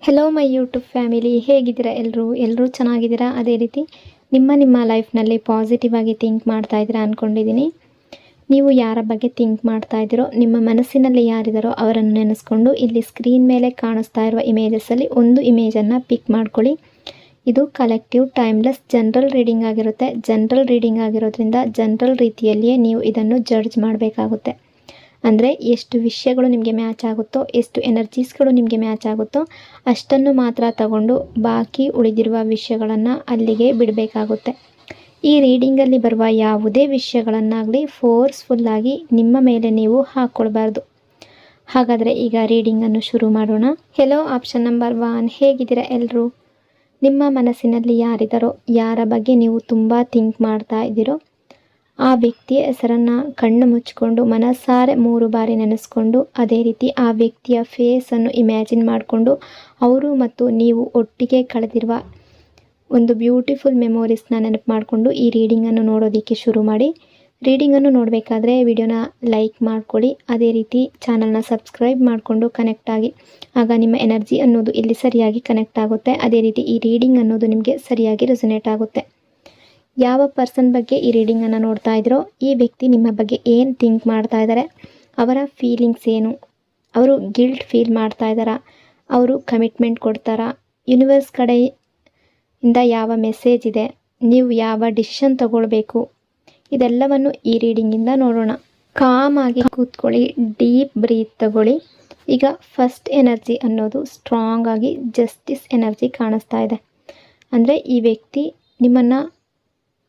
Hello my YouTube family, ಹೇಗಿದ್ದೀರಾ ಎಲ್ಲರೂ ಚೆನ್ನಾಗಿದ್ದೀರಾ? ಅದೇ ರೀತಿ ನಿಮ್ಮ ಲೈಫ್ನಲ್ಲಿ ಪಾಸಿಟಿವ್ ಆಗಿ ಥಿಂಕ್ ಮಾಡ್ತಾ ಇದ್ದೀರಾ ಅಂದ್ಕೊಂಡಿದ್ದೀನಿ. ನೀವು ಯಾರ ಬಗ್ಗೆ ಥಿಂಕ್ ಮಾಡ್ತಾ ಇದ್ದೀರೋ, ನಿಮ್ಮ ಮನಸ್ಸಿನಲ್ಲಿ ಯಾರಿದ್ದಾರೋ ಅವರನ್ನು ನೆನೆಸ್ಕೊಂಡು ಇಲ್ಲಿ ಸ್ಕ್ರೀನ್ ಮೇಲೆ ಕಾಣಿಸ್ತಾ ಇರುವ ಇಮೇಜಸ್ಸಲ್ಲಿ ಒಂದು ಇಮೇಜನ್ನು ಪಿಕ್ ಮಾಡ್ಕೊಳ್ಳಿ. ಇದು ಕಲೆಕ್ಟಿವ್ ಟೈಮ್ಲೆಸ್ ಜನರಲ್ ರೀಡಿಂಗ್ ಆಗಿರುತ್ತೆ. ಜನರಲ್ ರೀಡಿಂಗ್ ಆಗಿರೋದ್ರಿಂದ ಜನರಲ್ ರೀತಿಯಲ್ಲಿಯೇ ನೀವು ಇದನ್ನು ಜಡ್ಜ್ ಮಾಡಬೇಕಾಗುತ್ತೆ. ಅಂದರೆ ಎಷ್ಟು ವಿಷಯಗಳು ನಿಮಗೆ ಮ್ಯಾಚ್ ಆಗುತ್ತೋ, ಎಷ್ಟು ಎನರ್ಜೀಸ್ಗಳು ನಿಮಗೆ ಮ್ಯಾಚ್ ಆಗುತ್ತೋ ಅಷ್ಟನ್ನು ಮಾತ್ರ ತಗೊಂಡು ಬಾಕಿ ಉಳಿದಿರುವ ವಿಷಯಗಳನ್ನು ಅಲ್ಲಿಗೆ ಬಿಡಬೇಕಾಗುತ್ತೆ. ಈ ರೀಡಿಂಗಲ್ಲಿ ಬರುವ ಯಾವುದೇ ವಿಷಯಗಳನ್ನಾಗಲಿ ಫೋರ್ಸ್ಫುಲ್ಲಾಗಿ ನಿಮ್ಮ ಮೇಲೆ ನೀವು ಹಾಕ್ಕೊಳ್ಬಾರ್ದು. ಹಾಗಾದರೆ ಈಗ ರೀಡಿಂಗನ್ನು ಶುರು ಮಾಡೋಣ. ಹೆಲೋ ಆಪ್ಷನ್ ನಂಬರ್ 1, ಹೇಗಿದ್ದೀರಾ ಎಲ್ಲರೂ? ನಿಮ್ಮ ಮನಸ್ಸಿನಲ್ಲಿ ಯಾರಿದ್ದಾರೋ, ಯಾರ ಬಗ್ಗೆ ನೀವು ತುಂಬ ಥಿಂಕ್ ಮಾಡ್ತಾ ಇದ್ದೀರೋ ಆ ವ್ಯಕ್ತಿಯ ಹೆಸರನ್ನು ಕಣ್ಣು ಮುಚ್ಚಿಕೊಂಡು ಮನಸ್ಸಾರೆ 3 ಬಾರಿ ನೆನೆಸ್ಕೊಂಡು, ಅದೇ ರೀತಿ ಆ ವ್ಯಕ್ತಿಯ ಫೇಸನ್ನು ಇಮ್ಯಾಜಿನ್ ಮಾಡಿಕೊಂಡು ಅವರು ಮತ್ತು ನೀವು ಒಟ್ಟಿಗೆ ಕಳೆದಿರುವ ಒಂದು ಬ್ಯೂಟಿಫುಲ್ ಮೆಮೊರೀಸ್ನ ನೆನಪು ಮಾಡಿಕೊಂಡು ಈ ರೀಡಿಂಗನ್ನು ನೋಡೋದಕ್ಕೆ ಶುರು ಮಾಡಿ. ರೀಡಿಂಗನ್ನು ನೋಡಬೇಕಾದ್ರೆ ವಿಡಿಯೋನ ಲೈಕ್ ಮಾಡ್ಕೊಳ್ಳಿ, ಅದೇ ರೀತಿ ಚಾನಲ್ನ ಸಬ್ಸ್ಕ್ರೈಬ್ ಮಾಡಿಕೊಂಡು ಕನೆಕ್ಟ್ ಆಗಿ. ಆಗ ನಿಮ್ಮ ಎನರ್ಜಿ ಅನ್ನೋದು ಇಲ್ಲಿ ಸರಿಯಾಗಿ ಕನೆಕ್ಟ್ ಆಗುತ್ತೆ. ಅದೇ ರೀತಿ ಈ ರೀಡಿಂಗ್ ಅನ್ನೋದು ನಿಮಗೆ ಸರಿಯಾಗಿ ರೆಸೊನೇಟ್ ಆಗುತ್ತೆ. ಯಾವ ಪರ್ಸನ್ ಬಗ್ಗೆ ಈ ರೀಡಿಂಗನ್ನು ನೋಡ್ತಾ ಇದ್ದೀರೋ, ಈ ವ್ಯಕ್ತಿ ನಿಮ್ಮ ಬಗ್ಗೆ ಏನು ಥಿಂಕ್ ಮಾಡ್ತಾ ಇದ್ದಾರೆ, ಅವರ ಫೀಲಿಂಗ್ಸ್ ಏನು, ಅವರು ಗಿಲ್ಟ್ ಫೀಲ್ ಮಾಡ್ತಾ ಇದ್ದಾರಾ, ಅವರು ಕಮಿಟ್ಮೆಂಟ್ ಕೊಡ್ತಾರಾ, ಯೂನಿವರ್ಸ್ ಕಡೆಯಿಂದ ಯಾವ ಮೆಸೇಜ್ ಇದೆ, ನೀವು ಯಾವ ಡಿಸಿಷನ್ ತಗೊಳ್ಬೇಕು, ಇದೆಲ್ಲವನ್ನು ಈ ರೀಡಿಂಗಿಂದ ನೋಡೋಣ. ಕಾಮ್ ಆಗಿ ಕೂತ್ಕೊಳ್ಳಿ, ಡೀಪ್ ಬ್ರೀತ್ ತಗೊಳ್ಳಿ. ಈಗ ಫಸ್ಟ್ ಎನರ್ಜಿ ಅನ್ನೋದು ಸ್ಟ್ರಾಂಗ್ ಆಗಿ ಜಸ್ಟಿಸ್ ಎನರ್ಜಿ ಕಾಣಿಸ್ತಾ ಇದೆ. ಅಂದರೆ ಈ ವ್ಯಕ್ತಿ ನಿಮ್ಮನ್ನು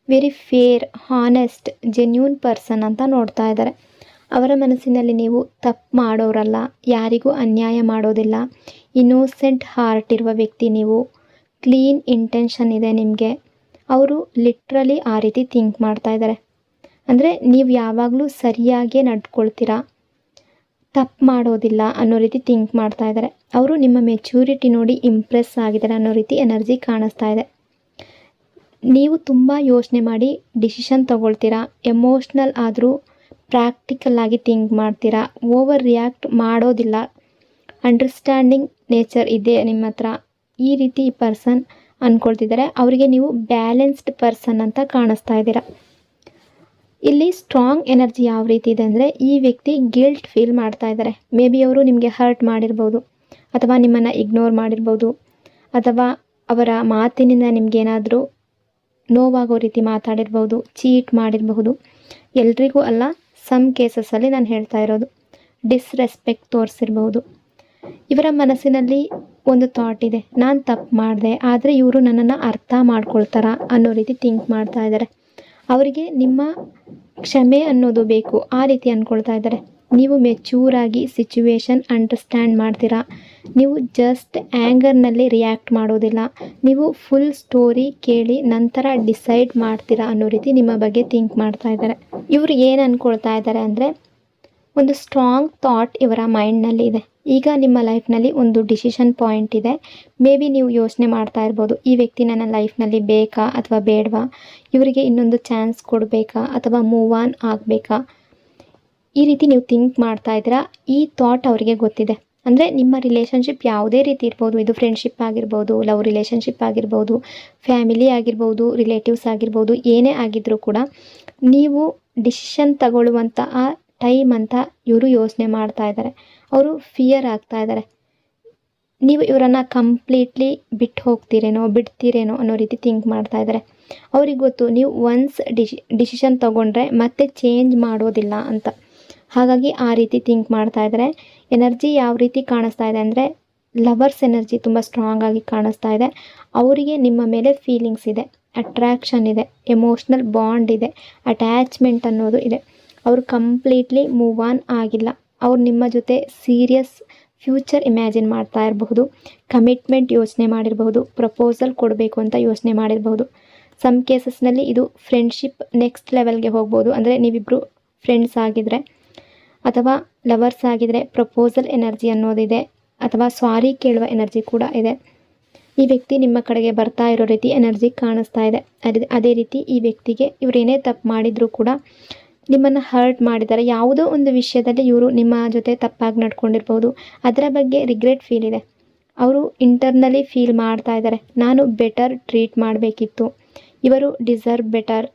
very fair, honest, genuine person ಅಂತ ನೋಡ್ತಾ ಇದ್ದಾರೆ. ಅವರ ಮನಸ್ಸಿನಲ್ಲಿ ನೀವು ತಪ್ಪು ಮಾಡೋರಲ್ಲ, ಯಾರಿಗೂ ಅನ್ಯಾಯ ಮಾಡೋದಿಲ್ಲ, ಇನ್ನೋಸೆಂಟ್ ಹಾರ್ಟ್ ಇರುವ ವ್ಯಕ್ತಿ ನೀವು, ಕ್ಲೀನ್ ಇಂಟೆನ್ಷನ್ ಇದೆ ನಿಮಗೆ. ಅವರು ಲಿಟ್ರಲಿ ಆ ರೀತಿ ಥಿಂಕ್ ಮಾಡ್ತಾ ಇದ್ದಾರೆ. ಅಂದರೆ ನೀವು ಯಾವಾಗಲೂ ಸರಿಯಾಗೇ ನಡ್ಕೊಳ್ತೀರಾ, ತಪ್ಪು ಮಾಡೋದಿಲ್ಲ ಅನ್ನೋ ರೀತಿ ಥಿಂಕ್ ಮಾಡ್ತಾ ಇದ್ದಾರೆ. ಅವರು ನಿಮ್ಮ ಮೆಚ್ಯೂರಿಟಿ ನೋಡಿ ಇಂಪ್ರೆಸ್ ಆಗಿದ್ದಾರೆ ಅನ್ನೋ ರೀತಿ ಎನರ್ಜಿ ಕಾಣಿಸ್ತಾ ಇದೆ. ನೀವು ತುಂಬ ಯೋಚನೆ ಮಾಡಿ ಡಿಸಿಷನ್ ತಗೊಳ್ತೀರಾ, ಎಮೋಷ್ನಲ್ ಆದರೂ ಪ್ರಾಕ್ಟಿಕಲ್ ಆಗಿ ಥಿಂಕ್ ಮಾಡ್ತೀರಾ, ಓವರ್ ರಿಯಾಕ್ಟ್ ಮಾಡೋದಿಲ್ಲ, ಅಂಡರ್ಸ್ಟ್ಯಾಂಡಿಂಗ್ ನೇಚರ್ ಇದೆ ನಿಮ್ಮ ಹತ್ರ. ಈ ರೀತಿ ಈ ಪರ್ಸನ್ ಅಂದ್ಕೊಳ್ತಿದ್ದಾರೆ. ಅವರಿಗೆ ನೀವು ಬ್ಯಾಲೆನ್ಸ್ಡ್ ಪರ್ಸನ್ ಅಂತ ಕಾಣಿಸ್ತಾ ಇದ್ದೀರಾ. ಇಲ್ಲಿ ಸ್ಟ್ರಾಂಗ್ ಎನರ್ಜಿ ಯಾವ ರೀತಿ ಇದೆ ಅಂದರೆ, ಈ ವ್ಯಕ್ತಿ ಗಿಲ್ಟ್ ಫೀಲ್ ಮಾಡ್ತಾ ಇದ್ದಾರೆ. ಮೇ ಬಿ ಅವರು ನಿಮಗೆ ಹರ್ಟ್ ಮಾಡಿರ್ಬೋದು, ಅಥವಾ ನಿಮ್ಮನ್ನು ಇಗ್ನೋರ್ ಮಾಡಿರ್ಬೋದು, ಅಥವಾ ಅವರ ಮಾತಿನಿಂದ ನಿಮಗೇನಾದರೂ ನೋವಾಗೋ ರೀತಿ ಮಾತಾಡಿರ್ಬೋದು, ಚೀಟ್ ಮಾಡಿರಬಹುದು. ಎಲ್ರಿಗೂ ಅಲ್ಲ, ಸಮ್ ಕೇಸಸ್ಸಲ್ಲಿ ನಾನು ಹೇಳ್ತಾ ಇರೋದು. ಡಿಸ್ರೆಸ್ಪೆಕ್ಟ್ ತೋರಿಸಿರ್ಬಹುದು. ಇವರ ಮನಸ್ಸಿನಲ್ಲಿ ಒಂದು ಥಾಟ್ ಇದೆ, ನಾನು ತಪ್ಪು ಮಾಡಿದೆ ಆದರೆ ಇವರು ನನ್ನನ್ನು ಅರ್ಥ ಮಾಡ್ಕೊಳ್ತಾರಾ ಅನ್ನೋ ರೀತಿ ಥಿಂಕ್ ಮಾಡ್ತಾ ಇದ್ದಾರೆ. ಅವರಿಗೆ ನಿಮ್ಮ ಕ್ಷಮೆ ಅನ್ನೋದು ಬೇಕು, ಆ ರೀತಿ ಅಂದ್ಕೊಳ್ತಾ ಇದ್ದಾರೆ. ನೀವು ಮೆಚ್ಯೂರಾಗಿ ಸಿಚುವೇಶನ್ ಅಂಡರ್ಸ್ಟ್ಯಾಂಡ್ ಮಾಡ್ತೀರಾ. ನೀವು ಜಸ್ಟ್ ಆ್ಯಂಗರ್ನಲ್ಲಿ ರಿಯಾಕ್ಟ್ ಮಾಡೋದಿಲ್ಲ, ನೀವು ಫುಲ್ ಸ್ಟೋರಿ ಕೇಳಿ ನಂತರ ಡಿಸೈಡ್ ಮಾಡ್ತೀರಾ ಅನ್ನೋ ರೀತಿ ನಿಮ್ಮ ಬಗ್ಗೆ ಥಿಂಕ್ ಮಾಡ್ತಾ ಇದ್ದಾರೆ. ಇವರು ಏನು ಅಂದ್ಕೊಳ್ತಾ ಇದ್ದಾರೆ ಅಂದರೆ, ಒಂದು ಸ್ಟ್ರಾಂಗ್ ಥಾಟ್ ಇವರ ಮೈಂಡ್ನಲ್ಲಿ ಇದೆ. ಈಗ ನಿಮ್ಮ ಲೈಫ್ನಲ್ಲಿ ಒಂದು ಡಿಸಿಷನ್ ಪಾಯಿಂಟ್ ಇದೆ. ಮೇ ಬಿ ನೀವು ಯೋಚನೆ ಮಾಡ್ತಾ ಇರ್ಬೋದು, ಈ ವ್ಯಕ್ತಿ ನನ್ನ ಲೈಫ್ನಲ್ಲಿ ಬೇಕಾ ಅಥವಾ ಬೇಡವಾ, ಇವರಿಗೆ ಇನ್ನೊಂದು ಚಾನ್ಸ್ ಕೊಡಬೇಕಾ ಅಥವಾ ಮೂವ್ ಆನ್ ಆಗಬೇಕಾ, ಈ ರೀತಿ ನೀವು ಥಿಂಕ್ ಮಾಡ್ತಾ ಇದ್ದೀರಾ. ಈ ಥಾಟ್ ಅವರಿಗೆ ಗೊತ್ತಿದೆ. ಅಂದರೆ ನಿಮ್ಮ ರಿಲೇಷನ್ಶಿಪ್ ಯಾವುದೇ ರೀತಿ ಇರ್ಬೋದು, ಇದು ಫ್ರೆಂಡ್ಶಿಪ್ ಆಗಿರ್ಬೋದು, ಲವ್ ರಿಲೇಷನ್ಶಿಪ್ ಆಗಿರ್ಬೋದು, ಫ್ಯಾಮಿಲಿ ಆಗಿರ್ಬೋದು, ರಿಲೇಟಿವ್ಸ್ ಆಗಿರ್ಬೋದು, ಏನೇ ಆಗಿದ್ದರೂ ಕೂಡ ನೀವು ಡಿಸಿಷನ್ ತಗೊಳ್ಳುವಂಥ ಆ ಟೈಮ್ ಅಂತ ಇವರು ಯೋಚನೆ ಮಾಡ್ತಾ ಇದ್ದಾರೆ. ಅವರು ಫಿಯರ್ ಆಗ್ತಾ ಇದ್ದಾರೆ. ನೀವು ಇವರನ್ನು ಕಂಪ್ಲೀಟ್ಲಿ ಬಿಡ್ತೀರೇನೋ ಅನ್ನೋ ರೀತಿ ಥಿಂಕ್ ಮಾಡ್ತಾ ಇದ್ದಾರೆ. ಅವ್ರಿಗೆ ಗೊತ್ತು, ನೀವು ಒನ್ಸ್ ಡಿಸಿಷನ್ ತೊಗೊಂಡ್ರೆ ಮತ್ತೆ ಚೇಂಜ್ ಮಾಡೋದಿಲ್ಲ ಅಂತ. ಹಾಗಾಗಿ ಆ ರೀತಿ ಥಿಂಕ್ ಮಾಡ್ತಾ ಇದ್ದಾರೆ. ಎನರ್ಜಿ ಯಾವ ರೀತಿ ಕಾಣಿಸ್ತಾ ಇದೆ ಅಂದರೆ, ಲವರ್ಸ್ ಎನರ್ಜಿ ತುಂಬ ಸ್ಟ್ರಾಂಗ್ ಆಗಿ ಕಾಣಿಸ್ತಾ ಇದೆ. ಅವರಿಗೆ ನಿಮ್ಮ ಮೇಲೆ ಫೀಲಿಂಗ್ಸ್ ಇದೆ, ಅಟ್ರ್ಯಾಕ್ಷನ್ ಇದೆ, ಎಮೋಷ್ನಲ್ ಬಾಂಡ್ ಇದೆ, ಅಟ್ಯಾಚ್ಮೆಂಟ್ ಅನ್ನೋದು ಇದೆ. ಅವರು ಕಂಪ್ಲೀಟ್ಲಿ ಮೂವ್ ಆನ್ ಆಗಿಲ್ಲ. ಅವ್ರು ನಿಮ್ಮ ಜೊತೆ ಸೀರಿಯಸ್ ಫ್ಯೂಚರ್ ಇಮ್ಯಾಜಿನ್ ಮಾಡ್ತಾ ಇರಬಹುದು, ಕಮಿಟ್ಮೆಂಟ್ ಯೋಚನೆ ಮಾಡಿರಬಹುದು, ಪ್ರಪೋಸಲ್ ಕೊಡಬೇಕು ಅಂತ ಯೋಚನೆ ಮಾಡಿರಬಹುದು. ಸಮ್ ಕೇಸಸ್ನಲ್ಲಿ ಇದು ಫ್ರೆಂಡ್ಶಿಪ್ ನೆಕ್ಸ್ಟ್ ಲೆವೆಲ್ಗೆ ಹೋಗ್ಬೋದು. ಅಂದರೆ ನೀವಿಬ್ಬರು ಫ್ರೆಂಡ್ಸ್ ಆಗಿದ್ರೆ ಅಥವಾ ಲವರ್ಸ್ ಆಗಿದ್ರೆ ಪ್ರಪೋಸಲ್ ಎನರ್ಜಿ ಅನ್ನೋದಿದೆ, ಅಥವಾ ಸಾರಿ ಕೇಳುವ ಎನರ್ಜಿ ಕೂಡ ಇದೆ. ಈ ವ್ಯಕ್ತಿ ನಿಮ್ಮ ಕಡೆಗೆ ಬರ್ತಾ ಇರೋ ರೀತಿ ಎನರ್ಜಿ ಕಾಣಿಸ್ತಾ ಇದೆ. ಅದೇ ರೀತಿ ಈ ವ್ಯಕ್ತಿಗೆ ಇವರೇನೇ ತಪ್ಪು ಮಾಡಿದರೂ ಕೂಡ ನಿಮ್ಮನ್ನು ಹರ್ಟ್ ಮಾಡಿದ್ದಾರೆ. ಯಾವುದೋ ಒಂದು ವಿಷಯದಲ್ಲಿ ಇವರು ನಿಮ್ಮ ಜೊತೆ ತಪ್ಪಾಗಿ ನಡ್ಕೊಂಡಿರ್ಬೋದು, ಅದರ ಬಗ್ಗೆ ರಿಗ್ರೆಟ್ ಫೀಲ್ ಇದೆ. ಅವರು ಇಂಟರ್ನಲಿ ಫೀಲ್ ಮಾಡ್ತಾ ಇದ್ದಾರೆ, ನಾನು ಬೆಟರ್ ಟ್ರೀಟ್ ಮಾಡಬೇಕಿತ್ತು, ಇವರು ಡಿಸರ್ವ್ ಬೆಟರ್,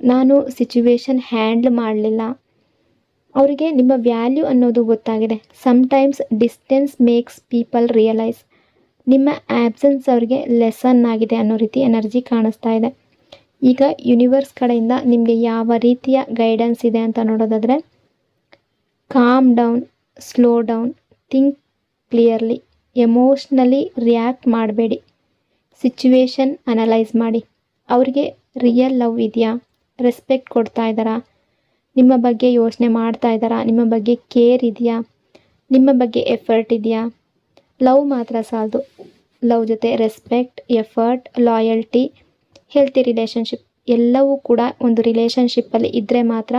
ನಾನು ಸಿಚುವೇಶನ್ ಹ್ಯಾಂಡ್ಲ್ ಮಾಡಲಿಲ್ಲ. ಅವರಿಗೆ ನಿಮ್ಮ ವ್ಯಾಲ್ಯೂ ಅನ್ನೋದು ಗೊತ್ತಾಗಿದೆ. Sometimes distance makes people realise. ನಿಮ್ಮ ಆ್ಯಬ್ಸೆನ್ಸ್ ಅವರಿಗೆ ಲೆಸನ್ ಆಗಿದೆ ಅನ್ನೋ ರೀತಿ ಎನರ್ಜಿ ಕಾಣಿಸ್ತಾ ಇದೆ. ಈಗ ಯೂನಿವರ್ಸ್ ಕಡೆಯಿಂದ ನಿಮಗೆ ಯಾವ ರೀತಿಯ ಗೈಡೆನ್ಸ್ ಇದೆ ಅಂತ ನೋಡೋದಾದರೆ, calm down, slow down, think clearly, emotionally react ಮಾಡಬೇಡಿ, ಸಿಚುವೇಶನ್ ಅನಲೈಸ್ ಮಾಡಿ. ಅವ್ರಿಗೆ ರಿಯಲ್ ಲವ್ ಇದೆಯಾ, ರೆಸ್ಪೆಕ್ಟ್ ಕೊಡ್ತಾ ಇದ್ದಾರಾ, ನಿಮ್ಮ ಬಗ್ಗೆ ಯೋಚನೆ ಮಾಡ್ತಾ ಇದ್ದಾರಾ, ನಿಮ್ಮ ಬಗ್ಗೆ ಕೇರ್ ಇದೆಯಾ, ನಿಮ್ಮ ಬಗ್ಗೆ ಎಫರ್ಟ್ ಇದೆಯಾ. ಲವ್ ಮಾತ್ರ ಸಾಲದು, ಲವ್ ಜೊತೆ respect, effort, loyalty, healthy relationship ಎಲ್ಲವೂ ಕೂಡ ಒಂದು ರಿಲೇಷನ್ಶಿಪ್ಪಲ್ಲಿ ಇದ್ದರೆ ಮಾತ್ರ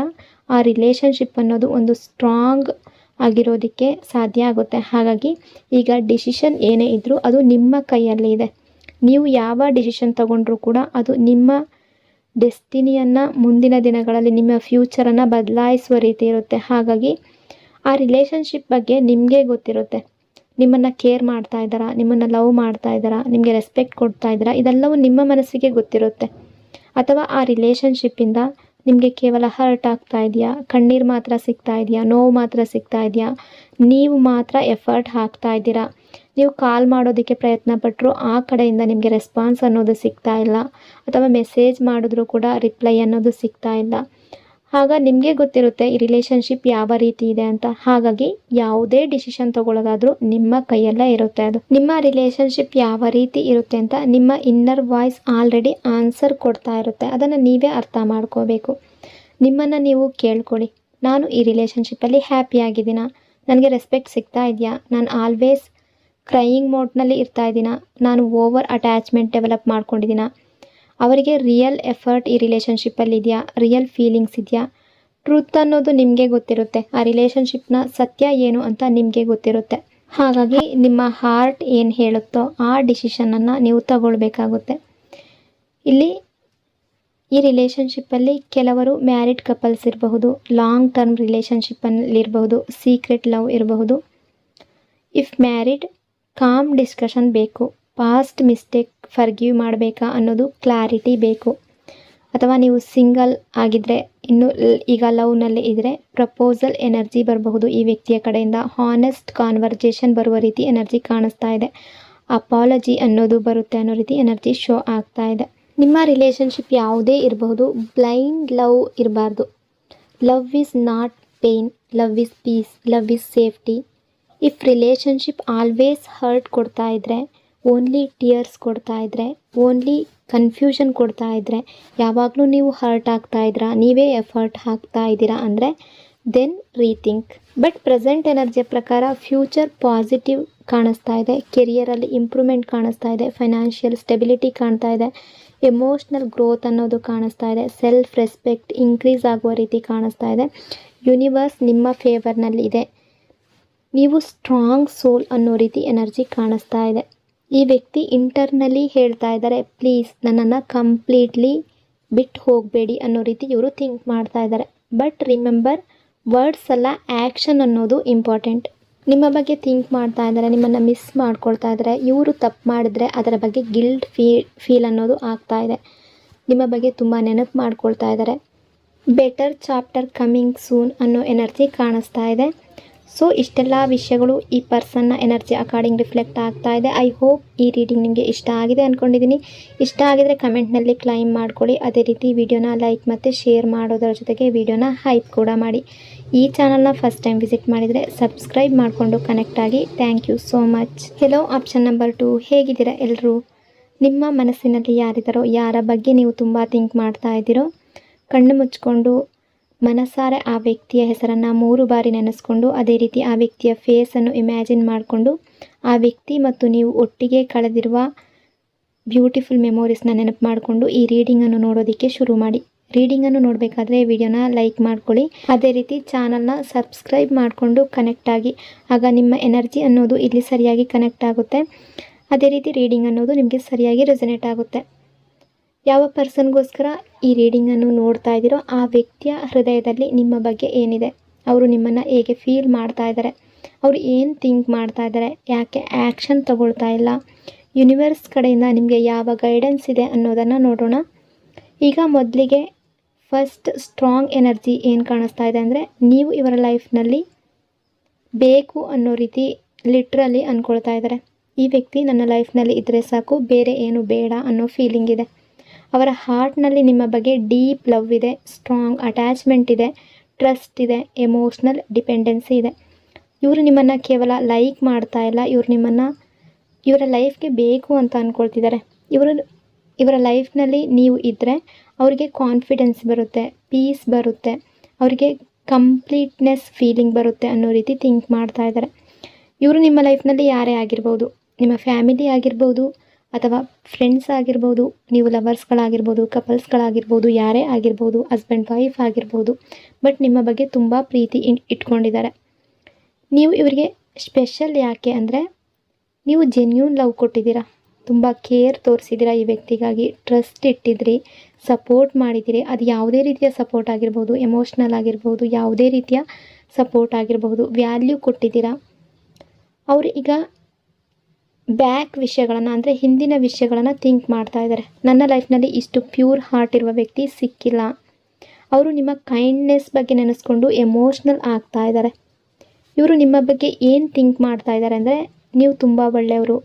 ಆ ರಿಲೇಷನ್ಶಿಪ್ ಅನ್ನೋದು ಒಂದು ಸ್ಟ್ರಾಂಗ್ ಆಗಿರೋದಕ್ಕೆ ಸಾಧ್ಯ ಆಗುತ್ತೆ. ಹಾಗಾಗಿ ಈಗ ಡಿಸಿಷನ್ ಏನೇ ಇದ್ದರೂ ಅದು ನಿಮ್ಮ ಕೈಯಲ್ಲಿ ಇದೆ. ನೀವು ಯಾವ ಡಿಸಿಷನ್ ತಗೊಂಡ್ರೂ ಕೂಡ ಅದು ನಿಮ್ಮ ಡೆಸ್ಟಿನಿಯನ್ನು, ಮುಂದಿನ ದಿನಗಳಲ್ಲಿ ನಿಮ್ಮ ಫ್ಯೂಚರನ್ನು ಬದಲಾಯಿಸುವ ರೀತಿ ಇರುತ್ತೆ. ಹಾಗಾಗಿ ಆ ರಿಲೇಷನ್ಶಿಪ್ ಬಗ್ಗೆ ನಿಮಗೆ ಗೊತ್ತಿರುತ್ತೆ. ನಿಮ್ಮನ್ನು ಕೇರ್ ಮಾಡ್ತಾ ಇದ್ದಾರಾ, ನಿಮ್ಮನ್ನು ಲವ್ ಮಾಡ್ತಾ ಇದ್ದಾರಾ, ನಿಮಗೆ ರೆಸ್ಪೆಕ್ಟ್ ಕೊಡ್ತಾ ಇದ್ದಾರಾ, ಇದೆಲ್ಲವೂ ನಿಮ್ಮ ಮನಸ್ಸಿಗೆ ಗೊತ್ತಿರುತ್ತೆ. ಅಥವಾ ಆ ರಿಲೇಷನ್ಶಿಪ್ಪಿಂದ ನಿಮಗೆ ಕೇವಲ ಹರ್ಟ್ ಆಗ್ತಾ ಇದೆಯಾ, ಕಣ್ಣೀರು ಮಾತ್ರ ಸಿಗ್ತಾ ಇದೆಯಾ, ನೋವು ಮಾತ್ರ ಸಿಗ್ತಾ ಇದೆಯಾ, ನೀವು ಮಾತ್ರ ಎಫರ್ಟ್ ಹಾಕ್ತಾ ಇದ್ದೀರಾ, ನೀವು ಕಾಲ್ ಮಾಡೋದಕ್ಕೆ ಪ್ರಯತ್ನ ಪಟ್ಟರು ಆ ಕಡೆಯಿಂದ ನಿಮಗೆ ರೆಸ್ಪಾನ್ಸ್ ಅನ್ನೋದು ಸಿಗ್ತಾ ಇಲ್ಲ, ಅಥವಾ ಮೆಸೇಜ್ ಮಾಡಿದ್ರೂ ಕೂಡ ರಿಪ್ಲೈ ಅನ್ನೋದು ಸಿಗ್ತಾ ಇಲ್ಲ. ಆಗ ನಿಮಗೆ ಗೊತ್ತಿರುತ್ತೆ ಈ ರಿಲೇಷನ್ಶಿಪ್ ಯಾವ ರೀತಿ ಇದೆ ಅಂತ. ಹಾಗಾಗಿ ಯಾವುದೇ ಡಿಸಿಷನ್ ತಗೊಳ್ಳೋದಾದರೂ ನಿಮ್ಮ ಕೈಯಲ್ಲೇ ಇರುತ್ತೆ. ಅದು ನಿಮ್ಮ ರಿಲೇಷನ್ಶಿಪ್ ಯಾವ ರೀತಿ ಇರುತ್ತೆ ಅಂತ ನಿಮ್ಮ ಇನ್ನರ್ ವಾಯ್ಸ್ ಆಲ್ರೆಡಿ ಆನ್ಸರ್ ಕೊಡ್ತಾ ಇರುತ್ತೆ. ಅದನ್ನು ನೀವೇ ಅರ್ಥ ಮಾಡ್ಕೋಬೇಕು. ನಿಮ್ಮನ್ನು ನೀವು ಕೇಳ್ಕೊಳ್ಳಿ, ನಾನು ಈ ರಿಲೇಷನ್ಶಿಪ್ಪಲ್ಲಿ ಹ್ಯಾಪಿಯಾಗಿದ್ದೀನಾ, ನನಗೆ ರೆಸ್ಪೆಕ್ಟ್ ಸಿಗ್ತಾ ಇದೆಯಾ, ನಾನು ಆಲ್ವೇಸ್ ಕ್ರೈಯಿಂಗ್ ಮೋಡ್ನಲ್ಲಿ ಇರ್ತಾ ಇದ್ದೀನಾ, ನಾನು ಓವರ್ ಅಟ್ಯಾಚ್ಮೆಂಟ್ ಡೆವಲಪ್ ಮಾಡ್ಕೊಂಡಿದ್ದೀನಾ, ಅವರಿಗೆ ರಿಯಲ್ ಎಫರ್ಟ್ ಈ ರಿಲೇಷನ್ಶಿಪ್ಪಲ್ಲಿ ಇದೆಯಾ, ರಿಯಲ್ ಫೀಲಿಂಗ್ಸ್ ಇದೆಯಾ. ಟ್ರೂತ್ ಅನ್ನೋದು ನಿಮಗೆ ಗೊತ್ತಿರುತ್ತೆ, ಆ ರಿಲೇಷನ್ಶಿಪ್ನ ಸತ್ಯ ಏನು ಅಂತ ನಿಮಗೆ ಗೊತ್ತಿರುತ್ತೆ. ಹಾಗಾಗಿ ನಿಮ್ಮ ಹಾರ್ಟ್ ಏನು ಹೇಳುತ್ತೋ ಆ ಡಿಸಿಷನನ್ನು ನೀವು ತಗೊಳ್ಬೇಕಾಗುತ್ತೆ. ಇಲ್ಲಿ ಈ ರಿಲೇಷನ್ಶಿಪ್ಪಲ್ಲಿ ಕೆಲವರು ಮ್ಯಾರಿಡ್ ಕಪಲ್ಸ್ ಇರಬಹುದು, ಲಾಂಗ್ ಟರ್ಮ್ ರಿಲೇಷನ್ಶಿಪ್ಪಲ್ಲಿರಬಹುದು, ಸೀಕ್ರೆಟ್ ಲವ್ ಇರಬಹುದು. ಇಫ್ ಮ್ಯಾರಿಡ್, ಕಾಮ್ ಡಿಸ್ಕಷನ್ ಬೇಕು, ಪಾಸ್ಟ್ ಮಿಸ್ಟೇಕ್ ಫರ್ಗಿವ್ ಮಾಡಬೇಕಾ ಅನ್ನೋದು ಕ್ಲಾರಿಟಿ ಬೇಕು. ಅಥವಾ ನೀವು ಸಿಂಗಲ್ ಆಗಿದ್ದರೆ, ಇನ್ನು ಈಗ ಲವ್ನಲ್ಲಿ ಇದ್ದರೆ ಪ್ರಪೋಸಲ್ ಎನರ್ಜಿ ಬರಬಹುದು ಈ ವ್ಯಕ್ತಿಯ ಕಡೆಯಿಂದ. ಹಾನೆಸ್ಟ್ ಕಾನ್ವರ್ಜೇಷನ್ ಬರುವ ರೀತಿ ಎನರ್ಜಿ ಕಾಣಿಸ್ತಾ ಇದೆ. ಅಪಾಲಜಿ ಅನ್ನೋದು ಬರುತ್ತೆ ಅನ್ನೋ ರೀತಿ ಎನರ್ಜಿ ಶೋ ಆಗ್ತಾ ಇದೆ. ನಿಮ್ಮ ರಿಲೇಷನ್ಶಿಪ್ ಯಾವುದೇ ಇರಬಹುದು, ಬ್ಲೈಂಡ್ ಲವ್ ಇರಬಾರ್ದು. Love is not pain, love is peace, love is safety. If relationship always hurt ಕೊಡ್ತಾ ಇದ್ದರೆ, ಓನ್ಲಿ ಟಿಯರ್ಸ್ ಕೊಡ್ತಾ ಇದ್ದರೆ, ಓನ್ಲಿ ಕನ್ಫ್ಯೂಷನ್ ಕೊಡ್ತಾ ಇದ್ದರೆ, ಯಾವಾಗಲೂ ನೀವು ಹರ್ಟ್ ಆಗ್ತಾ ಇದ್ದೀರಾ, ನೀವೇ ಎಫರ್ಟ್ ಹಾಕ್ತಾ ಇದ್ದೀರಾ ಅಂದರೆ ದೆನ್ ರೀಥಿಂಕ್. ಬಟ್ ಪ್ರೆಸೆಂಟ್ ಎನರ್ಜಿಯ ಪ್ರಕಾರ ಫ್ಯೂಚರ್ ಪಾಸಿಟಿವ್ ಕಾಣಿಸ್ತಾ ಇದೆ, ಕೆರಿಯರಲ್ಲಿ ಇಂಪ್ರೂವ್ಮೆಂಟ್ ಕಾಣಿಸ್ತಾ ಇದೆ, ಫೈನಾನ್ಷಿಯಲ್ ಸ್ಟೆಬಿಲಿಟಿ ಕಾಣ್ತಾ ಇದೆ, ಎಮೋಷ್ನಲ್ ಗ್ರೋತ್ ಅನ್ನೋದು ಕಾಣಿಸ್ತಾ ಇದೆ, ಸೆಲ್ಫ್ ರೆಸ್ಪೆಕ್ಟ್ ಇನ್ಕ್ರೀಸ್ ಆಗುವ ರೀತಿ ಕಾಣಿಸ್ತಾ ಇದೆ. ಯೂನಿವರ್ಸ್ ನಿಮ್ಮ ಫೇವರ್ನಲ್ಲಿ ಇದೆ, ನೀವು ಸ್ಟ್ರಾಂಗ್ ಸೋಲ್ ಅನ್ನೋ ರೀತಿ ಎನರ್ಜಿ ಕಾಣಿಸ್ತಾ ಇದೆ. ಈ ವ್ಯಕ್ತಿ ಇಂಟರ್ನಲಿ ಹೇಳ್ತಾ ಇದ್ದಾರೆ, ಪ್ಲೀಸ್ ನನ್ನನ್ನು ಕಂಪ್ಲೀಟ್ಲಿ ಬಿಟ್ಟು ಹೋಗಬೇಡಿ ಅನ್ನೋ ರೀತಿ ಇವರು ಥಿಂಕ್ ಮಾಡ್ತಾ ಇದ್ದಾರೆ. ಬಟ್ ರಿಮೆಂಬರ್, ವರ್ಡ್ಸ್ ಅಲ್ಲ, ಆ್ಯಕ್ಷನ್ ಅನ್ನೋದು ಇಂಪಾರ್ಟೆಂಟ್. ನಿಮ್ಮ ಬಗ್ಗೆ ಥಿಂಕ್ ಮಾಡ್ತಾ ಇದ್ದಾರೆ, ನಿಮ್ಮನ್ನು ಮಿಸ್ ಮಾಡ್ಕೊಳ್ತಾ ಇದ್ದಾರೆ. ಇವರು ತಪ್ಪು ಮಾಡಿದ್ರೆ ಅದರ ಬಗ್ಗೆ ಗಿಲ್ಟ್ ಫೀಲ್ ಅನ್ನೋದು ಆಗ್ತಾ ಇದೆ. ನಿಮ್ಮ ಬಗ್ಗೆ ತುಂಬ ನೆನಪು ಮಾಡ್ಕೊಳ್ತಾ ಇದ್ದಾರೆ. ಬೆಟರ್ ಚಾಪ್ಟರ್ ಕಮಿಂಗ್ ಸೂನ್ ಅನ್ನೋ ಎನರ್ಜಿ ಕಾಣಿಸ್ತಾ ಇದೆ. ಸೊ ಇಷ್ಟೆಲ್ಲ ವಿಷಯಗಳು ಈ ಪರ್ಸನ್ನ ಎನರ್ಜಿ ಅಕಾರ್ಡಿಂಗ್ ರಿಫ್ಲೆಕ್ಟ್ ಆಗ್ತಾ ಇದೆ. ಐ ಹೋಪ್ ಈ ರೀಡಿಂಗ್ ನಿಮಗೆ ಇಷ್ಟ ಆಗಿದೆ ಅಂದ್ಕೊಂಡಿದ್ದೀನಿ. ಇಷ್ಟ ಆಗಿದರೆ ಕಮೆಂಟ್ನಲ್ಲಿ ಕ್ಲೈಮ್ ಮಾಡ್ಕೊಳ್ಳಿ. ಅದೇ ರೀತಿ ವಿಡಿಯೋನ ಲೈಕ್ ಮತ್ತು ಶೇರ್ ಮಾಡೋದರ ಜೊತೆಗೆ ವಿಡಿಯೋನ ಹೈಪ್ ಕೂಡ ಮಾಡಿ. ಈ ಚಾನಲ್ನ ಫಸ್ಟ್ ಟೈಮ್ ವಿಸಿಟ್ ಮಾಡಿದರೆ ಸಬ್ಸ್ಕ್ರೈಬ್ ಮಾಡಿಕೊಂಡು ಕನೆಕ್ಟ್ ಆಗಿ. Thank you so much. Hello option number 2, ಹೇಗಿದ್ದೀರಾ ಎಲ್ಲರೂ? ನಿಮ್ಮ ಮನಸ್ಸಿನಲ್ಲಿ ಯಾರಿದ್ದಾರೋ, ಯಾರ ಬಗ್ಗೆ ನೀವು ತುಂಬ ಥಿಂಕ್ ಮಾಡ್ತಾ ಇದ್ದೀರೋ, ಕಣ್ಣು ಮುಚ್ಕೊಂಡು ಮನಸಾರೆ ಆ ವ್ಯಕ್ತಿಯ ಹೆಸರನ್ನು 3 ಬಾರಿ ನೆನೆಸ್ಕೊಂಡು, ಅದೇ ರೀತಿ ಆ ವ್ಯಕ್ತಿಯ ಫೇಸನ್ನು ಇಮ್ಯಾಜಿನ್ ಮಾಡಿಕೊಂಡು, ಆ ವ್ಯಕ್ತಿ ಮತ್ತು ನೀವು ಒಟ್ಟಿಗೆ ಕಳೆದಿರುವ ಬ್ಯೂಟಿಫುಲ್ ಮೆಮೊರೀಸ್ನ ನೆನಪು ಮಾಡಿಕೊಂಡು ಈ ರೀಡಿಂಗನ್ನು ನೋಡೋದಕ್ಕೆ ಶುರು ಮಾಡಿ. ರೀಡಿಂಗನ್ನು ನೋಡಬೇಕಾದ್ರೆ ವಿಡಿಯೋನ ಲೈಕ್ ಮಾಡ್ಕೊಳ್ಳಿ. ಅದೇ ರೀತಿ ಚಾನಲ್ನ ಸಬ್ಸ್ಕ್ರೈಬ್ ಮಾಡಿಕೊಂಡು ಕನೆಕ್ಟ್ ಆಗಿ. ಆಗ ನಿಮ್ಮ ಎನರ್ಜಿ ಅನ್ನೋದು ಇಲ್ಲಿ ಸರಿಯಾಗಿ ಕನೆಕ್ಟ್ ಆಗುತ್ತೆ. ಅದೇ ರೀತಿ ರೀಡಿಂಗ್ ಅನ್ನೋದು ನಿಮಗೆ ಸರಿಯಾಗಿ ರೆಸೊನೇಟ್ ಆಗುತ್ತೆ. ಯಾವ ಪರ್ಸನ್ಗೋಸ್ಕರ ಈ ರೀಡಿಂಗನ್ನು ನೋಡ್ತಾ ಇದ್ದೀರೋ ಆ ವ್ಯಕ್ತಿಯ ಹೃದಯದಲ್ಲಿ ನಿಮ್ಮ ಬಗ್ಗೆ ಏನಿದೆ, ಅವರು ನಿಮ್ಮನ್ನು ಹೇಗೆ ಫೀಲ್ ಮಾಡ್ತಾ ಇದ್ದಾರೆ, ಅವ್ರು ಏನು ಥಿಂಕ್ ಮಾಡ್ತಾ ಇದ್ದಾರೆ, ಯಾಕೆ ಆ್ಯಕ್ಷನ್ ತಗೊಳ್ತಾ ಇಲ್ಲ, ಯೂನಿವರ್ಸ್ ಕಡೆಯಿಂದ ನಿಮಗೆ ಯಾವ ಗೈಡೆನ್ಸ್ ಇದೆ ಅನ್ನೋದನ್ನು ನೋಡೋಣ. ಈಗ ಮೊದಲಿಗೆ ಫಸ್ಟ್ ಸ್ಟ್ರಾಂಗ್ ಎನರ್ಜಿ ಏನು ಕಾಣಿಸ್ತಾ ಇದೆ ಅಂದರೆ, ನೀವು ಇವರ ಲೈಫ್ನಲ್ಲಿ ಬೇಕು ಅನ್ನೋ ರೀತಿ ಲಿಟ್ರಲಿ ಅಂದ್ಕೊಳ್ತಾ ಇದ್ದಾರೆ. ಈ ವ್ಯಕ್ತಿ ನನ್ನ ಲೈಫ್ನಲ್ಲಿ ಇದ್ದರೆ ಸಾಕು, ಬೇರೆ ಏನು ಬೇಡ ಅನ್ನೋ ಫೀಲಿಂಗ್ ಇದೆ. ಅವರ ಹಾರ್ಟ್ನಲ್ಲಿ ನಿಮ್ಮ ಬಗ್ಗೆ ಡೀಪ್ ಲವ್ ಇದೆ, ಸ್ಟ್ರಾಂಗ್ ಅಟ್ಯಾಚ್ಮೆಂಟ್ ಇದೆ, ಟ್ರಸ್ಟ್ ಇದೆ, ಎಮೋಷ್ನಲ್ ಡಿಪೆಂಡೆನ್ಸಿ ಇದೆ. ಇವರು ನಿಮ್ಮನ್ನು ಕೇವಲ ಲೈಕ್ ಮಾಡ್ತಾ ಇಲ್ಲ, ಇವರು ನಿಮ್ಮನ್ನು ಇವರ ಲೈಫ್ಗೆ ಬೇಕು ಅಂತ ಅಂದ್ಕೊಳ್ತಿದ್ದಾರೆ. ಇವರ ಲೈಫ್ನಲ್ಲಿ ನೀವು ಇದ್ದರೆ ಅವರಿಗೆ ಕಾನ್ಫಿಡೆನ್ಸ್ ಬರುತ್ತೆ, ಪೀಸ್ ಬರುತ್ತೆ, ಅವರಿಗೆ ಕಂಪ್ಲೀಟ್ನೆಸ್ ಫೀಲಿಂಗ್ ಬರುತ್ತೆ ಅನ್ನೋ ರೀತಿ ಥಿಂಕ್ ಮಾಡ್ತಾ ಇದ್ದಾರೆ. ಇವರು ನಿಮ್ಮ ಲೈಫ್ನಲ್ಲಿ ಯಾರೇ ಆಗಿರ್ಬೋದು, ನಿಮ್ಮ ಫ್ಯಾಮಿಲಿ ಆಗಿರ್ಬೋದು ಅಥವಾ ಫ್ರೆಂಡ್ಸ್ ಆಗಿರ್ಬೋದು, ನೀವು ಲವರ್ಸ್ಗಳಾಗಿರ್ಬೋದು, ಕಪಲ್ಸ್ಗಳಾಗಿರ್ಬೋದು, ಯಾರೇ ಆಗಿರ್ಬೋದು, ಹಸ್ಬೆಂಡ್ ವೈಫ್ ಆಗಿರ್ಬೋದು, ಬಟ್ ನಿಮ್ಮ ಬಗ್ಗೆ ತುಂಬ ಪ್ರೀತಿ ಇಟ್ಕೊಂಡಿದ್ದಾರೆ. ನೀವು ಇವರಿಗೆ ಸ್ಪೆಷಲ್ ಯಾಕೆ ಅಂದರೆ, ನೀವು ಜೆನ್ಯೂನ್ ಲವ್ ಕೊಟ್ಟಿದ್ದೀರಾ, ತುಂಬ ಕೇರ್ ತೋರಿಸಿದ್ದೀರಾ, ಈ ವ್ಯಕ್ತಿಗಾಗಿ ಟ್ರಸ್ಟ್ ಇಟ್ಟಿದ್ರಿ, ಸಪೋರ್ಟ್ ಮಾಡಿದ್ದೀರಿ. ಅದು ಯಾವುದೇ ರೀತಿಯ ಸಪೋರ್ಟ್ ಆಗಿರ್ಬೋದು, ಎಮೋಷ್ನಲ್ ಆಗಿರ್ಬೋದು, ಯಾವುದೇ ರೀತಿಯ ಸಪೋರ್ಟ್ ಆಗಿರ್ಬೋದು, ವ್ಯಾಲ್ಯೂ ಕೊಟ್ಟಿದ್ದೀರಾ. ಅವರು ಈಗ ಬ್ಯಾಕ್ ವಿಷಯಗಳನ್ನು ಅಂದರೆ ಹಿಂದಿನ ವಿಷಯಗಳನ್ನು ಥಿಂಕ್ ಮಾಡ್ತಾ ಇದ್ದಾರೆ. ನನ್ನ ಲೈಫ್ನಲ್ಲಿ ಇಷ್ಟು ಪ್ಯೂರ್ ಹಾರ್ಟ್ ಇರುವ ವ್ಯಕ್ತಿ ಸಿಕ್ಕಿಲ್ಲ. ಅವರು ನಿಮ್ಮ ಕೈಂಡ್ನೆಸ್ ಬಗ್ಗೆ ನೆನೆಸ್ಕೊಂಡು ಎಮೋಷ್ನಲ್ ಆಗ್ತಾ ಇದ್ದಾರೆ. ಇವರು ನಿಮ್ಮ ಬಗ್ಗೆ ಏನು ಥಿಂಕ್ ಮಾಡ್ತಾ ಇದ್ದಾರೆ ಅಂದರೆ, ನೀವು ತುಂಬ ಒಳ್ಳೆಯವರು,